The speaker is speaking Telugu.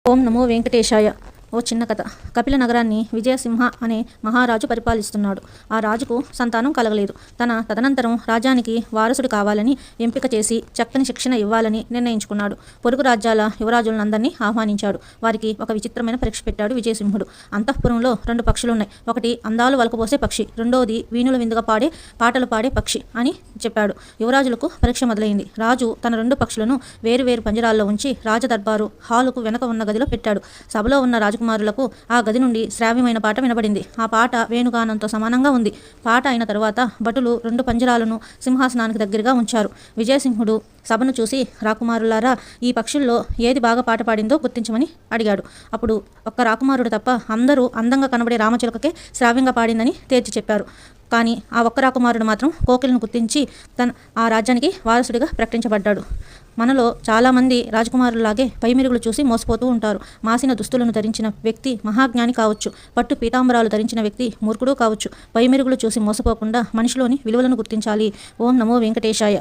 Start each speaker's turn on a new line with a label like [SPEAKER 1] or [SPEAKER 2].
[SPEAKER 1] ఓం నమో వెంకటేశాయ. ఓ చిన్న కథ. కపిల నగరాన్ని విజయసింహ అనే మహారాజు పరిపాలిస్తున్నాడు. ఆ రాజుకు సంతానం కలగలేదు. తదనంతరం రాజ్యానికి వారసుడు కావాలని ఎంపిక చేసి చక్కని శిక్షణ ఇవ్వాలని నిర్ణయించుకున్నాడు. పొరుగు రాజ్యాల యువరాజులందరినీ ఆహ్వానించాడు. వారికి ఒక విచిత్రమైన పరీక్ష పెట్టాడు విజయసింహుడు. అంతఃపురంలో 2 పక్షులున్నాయి. ఒకటి అందాలు వలకపోసే పక్షి, రెండోది వీణుల విందుగా పాటలు పాడే పక్షి అని చెప్పాడు. యువరాజులకు పరీక్ష మొదలైంది. రాజు తన 2 పక్షులను వేరు పంజరాల్లో ఉంచి రాజదర్బారు హాలుకు వెనక ఉన్న గదిలో పెట్టాడు. సభలో ఉన్న రాజకుమారులకు ఆ గది నుండి శ్రావ్యమైన పాట వినబడింది. ఆ పాట వేణుగానంతో సమానంగా ఉంది. పాట అయిన తరువాత భటులు 2 పంజరాలను సింహాసనానికి దగ్గరగా ఉంచారు. విజయసింహుడు సభను చూసి, రాకుమారులారా, ఈ పక్షుల్లో ఏది బాగా పాట పాడిందో గుర్తించమని అడిగాడు. అప్పుడు ఒక్క రాకుమారుడు తప్ప అందరూ అందంగా కనబడే రామచిలుకకే శ్రావ్యంగా పాడిందని తేల్చి చెప్పారు. కానీ ఆ ఒక్క రాకుమారుడు మాత్రం కోకిలను గుర్తించి ఆ రాజ్యానికి వారసుడిగా ప్రకటించబడ్డాడు. మనలో చాలామంది రాజకుమారులాగే పైమెరుగులు చూసి మోసపోతూ ఉంటారు. మాసిన దుస్తులను ధరించిన వ్యక్తి మహాజ్ఞాని కావచ్చు. పట్టు పీతాంబరాలు ధరించిన వ్యక్తి మూర్ఖుడు కావచ్చు. పైమెరుగులు చూసి మోసపోకుండా మనిషిలోని విలువలను గుర్తించాలి. ఓం నమో వెంకటేశాయ.